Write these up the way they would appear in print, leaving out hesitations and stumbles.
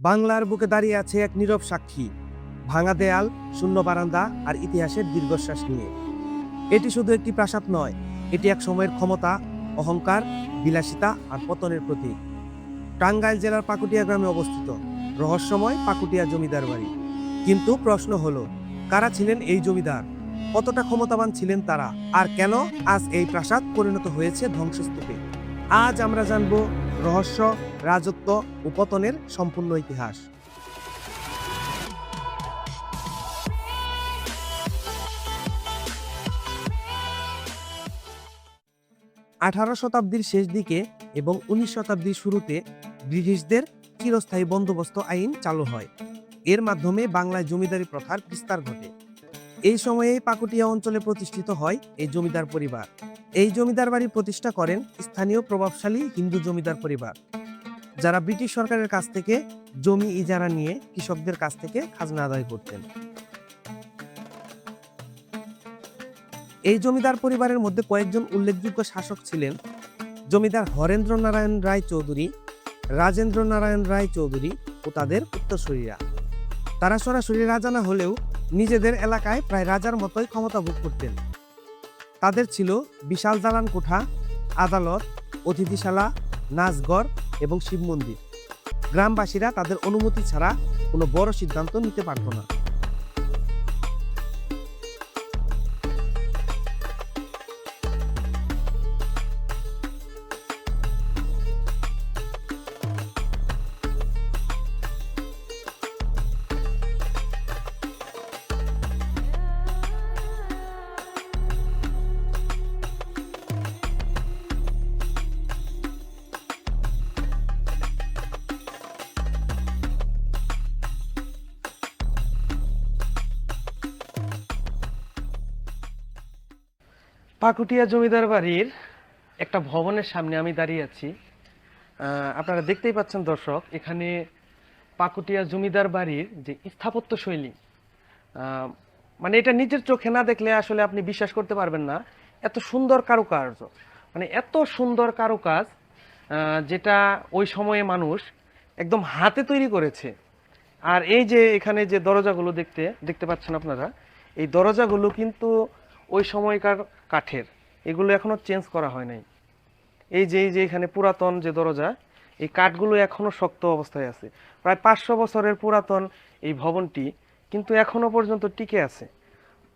বাংলার বুকে দাঁড়িয়ে আছে এক নীরব সাক্ষী, ভাঙা দেয়াল, শূন্য বারান্দা আর ইতিহাসের দীর্ঘশ্বাস নিয়ে। এটি শুধু একটি প্রাসাদ নয়, এটি এক সময়ের ক্ষমতা, অহংকার, বিলাসিতা আর পতনের প্রতীক। টাঙ্গাইল জেলার পাকুটিয়া গ্রামে অবস্থিত রহস্যময় পাকুটিয়া জমিদার বাড়ি। কিন্তু প্রশ্ন হলো, কারা ছিলেন এই জমিদার, কতটা ক্ষমতাবান ছিলেন তারা, আর কেন আজ এই প্রাসাদ পরিণত হয়েছে ধ্বংসস্তূপে? আজ আমরা জানব রহস্য, রাজত্ব ও পতনের সম্পূর্ণ ইতিহাস। 18 শতাব্দীর শেষ দিকে এবং 19 শতাব্দীর শুরুতে ব্রিটিশদের চিরস্থায়ী বন্দোবস্ত আইন চালু হয়। এর মাধ্যমে বাংলায় জমিদারি প্রথার বিস্তার ঘটে। এই সময়েই পাকুটিয়া অঞ্চলে প্রতিষ্ঠিত হয় এই জমিদার পরিবার। এই জমিদার বাড়ি প্রতিষ্ঠা করেন স্থানীয় প্রভাবশালী হিন্দু জমিদার পরিবার, যারা ব্রিটিশ সরকারের কাছ থেকে জমি ইজারা নিয়ে কৃষকদের কাছ থেকে খাজনা আদায় করতেন। এই জমিদার পরিবারের মধ্যে কয়েকজন উল্লেখযোগ্য শাসক ছিলেন জমিদার হরেন্দ্র নারায়ণ রায় চৌধুরী, রাজেন্দ্র নারায়ণ রায় চৌধুরী ও তাদের উত্তরসূরিরা। তারা সরাসরি রাজা না হলেও নিজেদের এলাকায় প্রায় রাজার মতোই ক্ষমতা ভোগ করতেন। তাদের ছিল বিশাল দালান কোঠা, আদালত, অতিথিশালা, নাচঘর এবং শিব মন্দির। গ্রামবাসীরা তাদের অনুমতি ছাড়া কোনো বড় সিদ্ধান্ত নিতে পারত না। পাকুটিয়া জমিদার বাড়ির একটা ভবনের সামনে আমি দাঁড়িয়ে আছি। আপনারা দেখতেই পাচ্ছেন দর্শক, এখানে পাকুটিয়া জমিদার বাড়ির যে স্থাপত্য শৈলী, মানে এটা নিজের চোখে না দেখলে আসলে আপনি বিশ্বাস করতে পারবেন না। এত সুন্দর কারুকার্য, মানে এত সুন্দর কারুকাজ, যেটা ওই সময়ে মানুষ একদম হাতে তৈরি করেছে। আর এই যে এখানে যে দরজাগুলো দেখতে পাচ্ছেন আপনারা, এই দরজাগুলো কিন্তু ওই সময়কার কাঠের, এগুলো এখনো চেঞ্জ করা হয় নাই। এই যে এখানে পুরাতন যে দরজা, এই কাঠগুলো এখনো শক্ত অবস্থায় আছে। প্রায় 500 বছরের পুরাতন এই ভবনটি কিন্তু এখনো পর্যন্ত টিকে আছে।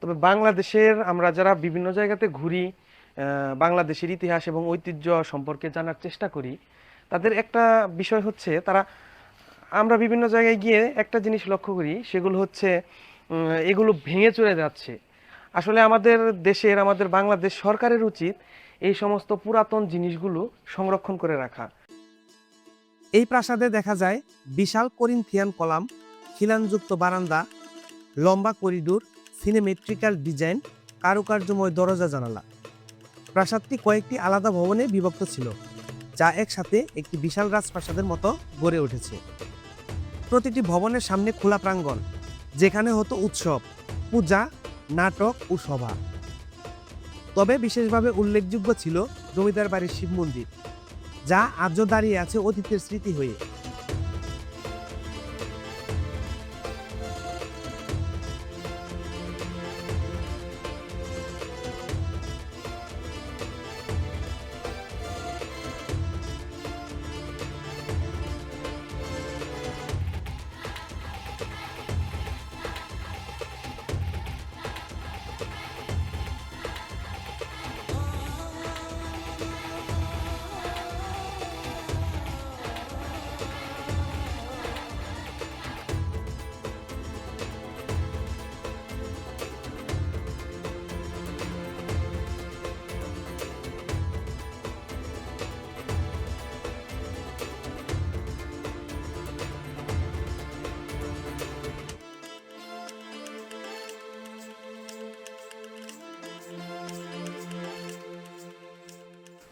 তবে বাংলাদেশের আমরা যারা বিভিন্ন জায়গাতে ঘুরি, বাংলাদেশের ইতিহাস এবং ঐতিহ্য সম্পর্কে জানার চেষ্টা করি, তাদের একটা বিষয় হচ্ছে, আমরা বিভিন্ন জায়গায় গিয়ে একটা জিনিস লক্ষ্য করি, সেগুলো হচ্ছে এগুলো ভেঙে চলে যাচ্ছে। আসলে আমাদের দেশের, আমাদের বাংলাদেশ সরকারের উচিত এই সমস্ত পুরাতন জিনিসগুলো সংরক্ষণ করে রাখা। এই প্রাসাদে দেখা যায় বিশাল করিন্থিয়ান কলাম, খিলানযুক্ত বারান্দা, লম্বা করিডোর, সিনেমেট্রিক্যাল ডিজাইন, কারুকার্যময় দরজা জানালা। প্রাসাদটি কয়েকটি আলাদা ভবনে বিভক্ত ছিল, যা একসাথে একটি বিশাল রাজপ্রাসাদের মতো গড়ে উঠেছে। প্রতিটি ভবনের সামনে খোলা প্রাঙ্গণ, যেখানে হতো উৎসব, পূজা, নাটক ও সভা। তবে বিশেষভাবে উল্লেখযোগ্য ছিল জমিদার বাড়ির শিব মন্দির, যা আজও দাঁড়িয়ে আছে অতীতের স্মৃতি হয়ে।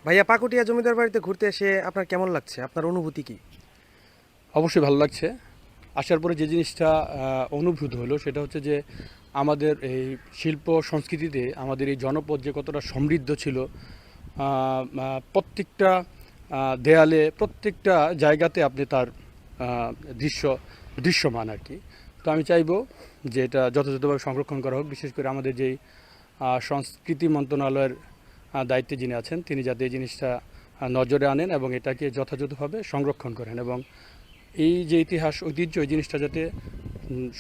ভাইয়া, পাকুটিয়া জমিদার বাড়িতে ঘুরতে এসে আপনার কেমন লাগছে? আপনার অনুভূতি কি? অবশ্যই ভালো লাগছে। আসার পরে যে জিনিসটা অনুভূত হলো সেটা হচ্ছে যে আমাদের এই শিল্প সংস্কৃতিতে আমাদের এই জনপদ যে কতটা সমৃদ্ধ ছিল। প্রত্যেকটা দেয়ালে, প্রত্যেকটা জায়গাতে আপনি তার দৃশ্যমান আর কি। তো আমি চাইবো যে এটা যথাযথভাবে সংরক্ষণ করা হোক, বিশেষ করে আমাদের যেই সংস্কৃতি মন্ত্রণালয়ের দায়িত্বে যিনি আছেন তিনি যাতে এই জিনিসটা নজরে আনেন এবং এটাকে যথাযথভাবে সংরক্ষণ করেন, এবং এই যে ইতিহাস ঐতিহ্য এই জিনিসটা যাতে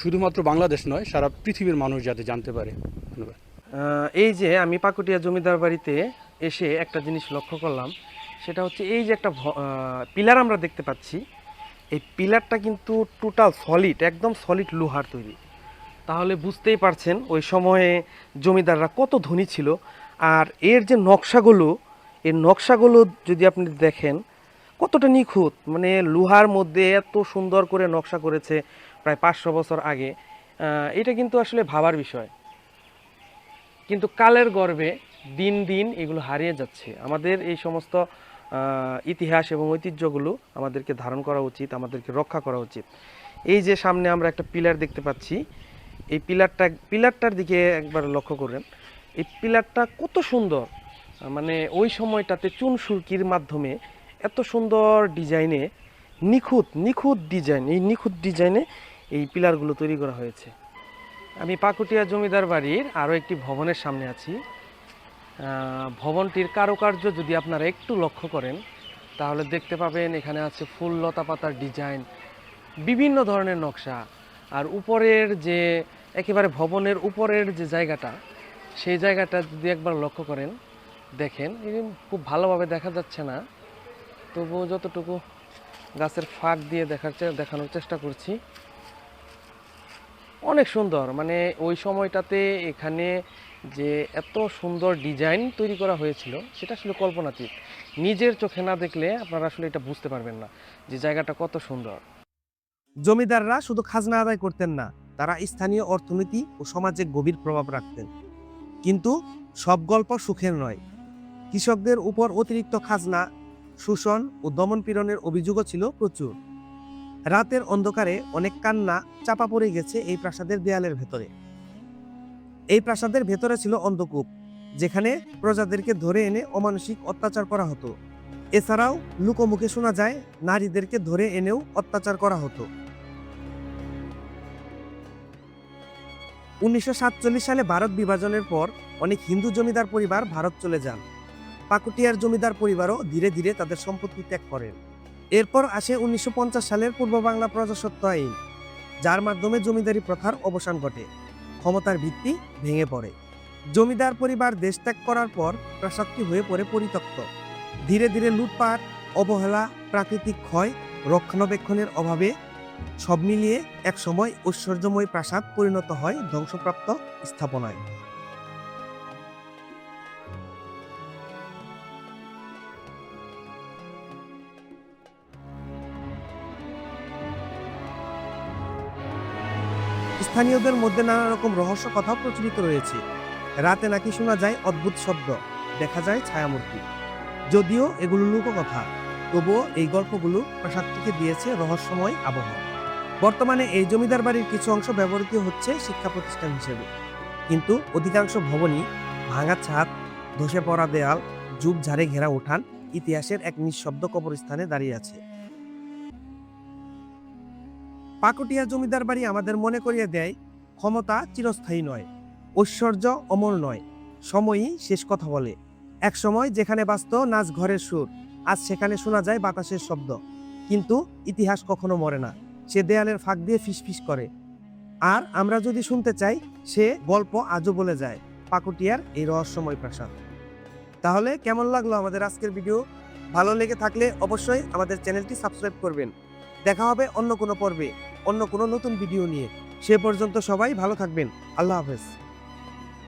শুধুমাত্র বাংলাদেশ নয় সারা পৃথিবীর মানুষ যাতে জানতে পারে। ধন্যবাদ। এই যে আমি পাকুটিয়া জমিদার বাড়িতে এসে একটা জিনিস লক্ষ্য করলাম, সেটা হচ্ছে এই যে একটা পিলার আমরা দেখতে পাচ্ছি, এই পিলারটা কিন্তু টোটাল সলিড, একদম সলিড লোহার তৈরি। তাহলে বুঝতেই পারছেন ওই সময়ে জমিদাররা কত ধনী ছিল। আর এর যে নকশাগুলো, এর নকশাগুলো যদি আপনি দেখেন কতটা নিখুঁত, মানে লোহার মধ্যে এত সুন্দর করে নকশা করেছে প্রায় 500 বছর আগে। এটা কিন্তু আসলে ভাবার বিষয়। কিন্তু কালের গর্ভে দিন দিন এগুলো হারিয়ে যাচ্ছে। আমাদের এই সমস্ত ইতিহাস এবং ঐতিহ্যগুলো আমাদেরকে ধারণ করা উচিত, আমাদেরকে রক্ষা করা উচিত। এই যে সামনে আমরা একটা পিলার দেখতে পাচ্ছি, এই পিলারটার দিকে একবার লক্ষ্য করেন। এই পিলারটা কত সুন্দর, মানে ওই সময়টাতে চুন সুরকির মাধ্যমে এত সুন্দর ডিজাইনে, নিখুঁত ডিজাইন, এই নিখুঁত ডিজাইনে এই পিলারগুলো তৈরি করা হয়েছে। আমি পাকুটিয়া জমিদার বাড়ির আরও একটি ভবনের সামনে আছি। ভবনটির কারুকার্য যদি আপনারা একটু লক্ষ্য করেন তাহলে দেখতে পাবেন এখানে আছে ফুল লতা পাতার ডিজাইন, বিভিন্ন ধরনের নকশা। আর উপরের যে একেবারে ভবনের উপরের যে জায়গাটা, সেই জায়গাটা যদি একবার লক্ষ্য করেন দেখেন, খুব ভালোভাবে দেখা যাচ্ছে না, তবুও যতটুকু গাছের ফাঁক দিয়ে দেখানোর চেষ্টা করছি। অনেক সুন্দর, মানে ওই সময়টাতে এখানে যে এত সুন্দর ডিজাইন তৈরি করা হয়েছিল সেটা আসলে কল্পনাতীত। নিজের চোখে না দেখলে আপনারা আসলে এটা বুঝতে পারবেন না যে জায়গাটা কত সুন্দর। জমিদাররা শুধু খাজনা আদায় করতেন না, তারা স্থানীয় অর্থনীতি ও সমাজে গভীর প্রভাব রাখতেন। কিন্তু সব গল্প সুখের নয়। কৃষকদের উপর অতিরিক্ত খাজনা, শোষণ ও দমনপীড়নের অভিযোগও ছিল প্রচুর। রাতের অন্ধকারে অনেক কান্না চাপা পড়ে গেছে এই প্রাসাদের দেয়ালের ভেতরে। এই প্রাসাদের ভেতরে ছিল অন্ধকূপ, যেখানে প্রজাদেরকে ধরে এনে অমানসিক অত্যাচার করা হতো। এছাড়াও লোকমুখে শোনা যায় নারীদেরকে ধরে এনেও অত্যাচার করা হতো। 1947 সালে ভারত বিভাজনের পর অনেক হিন্দু জমিদার পরিবার ভারত চলে যান। পাকুটিয়ার জমিদার পরিবারও ধীরে ধীরে তাদের সম্পত্তি ত্যাগ করেন। এরপর আসে 1950 সালের পূর্ব বাংলা প্রজাস্বত্ব আইন, যার মাধ্যমে জমিদারি প্রথার অবসান ঘটে, ক্ষমতার ভিত্তি ভেঙে পড়ে। জমিদার পরিবার দেশ ত্যাগ করার পর প্রাসাদটি হয়ে পড়ে পরিত্যক্ত। ধীরে ধীরে লুটপাট, অবহেলা, প্রাকৃতিক ক্ষয়, রক্ষণাবেক্ষণের অভাবে সব মিলিয়ে একসময় ঐশ্বর্যময় প্রাসাদ পরিণত হয় ধ্বংসপ্রাপ্ত স্থাপনায়। স্থানীয়দের মধ্যে নানা রকম রহস্য কথা প্রচলিত রয়েছে। রাতে নাকি শোনা যায় অদ্ভুত শব্দ, দেখা যায় ছায়ামূর্তি। যদিও এগুলো লোককথা, তবুও এই গল্পগুলো প্রাসাদটিকে দিয়েছে রহস্যময় আবহাওয়া। বর্তমানে এই জমিদার বাড়ির কিছু অংশ ব্যবহৃত হচ্ছে শিক্ষা প্রতিষ্ঠান হিসেবে, কিন্তু অধিকাংশ ভবনই ভাঙা ছাদ, ধসে পড়া দেয়াল, ঝোপঝাড়ে ঘেরা উঠান ইতিহাসের এক নিঃশব্দ কবরস্থানে দাঁড়িয়ে আছে। পাকুটিয়া জমিদার বাড়ি আমাদের মনে করিয়ে দেয়, ক্ষমতা চিরস্থায়ী নয়, ঐশ্বর্য অমর নয়, সময়ই শেষ কথা বলে। এক সময় যেখানে বাজত নাচ ঘরের সুর, আজ সেখানে শোনা যায় বাতাসের শব্দ। কিন্তু ইতিহাস কখনো মরে না, সে দেয়ালের ফাঁক দিয়ে ফিসফিস করে। আর আমরা যদি শুনতে চাই, সে গল্প আজও বলে যায় পাকুটিয়ার এই রহস্যময় প্রাসাদ। তাহলে কেমন লাগলো আমাদের আজকের ভিডিও? ভালো লেগে থাকলে অবশ্যই আমাদের চ্যানেলটি সাবস্ক্রাইব করবেন। দেখা হবে অন্য কোনো পর্বে, অন্য কোনো নতুন ভিডিও নিয়ে। সে পর্যন্ত সবাই ভালো থাকবেন। আল্লাহ হাফেজ।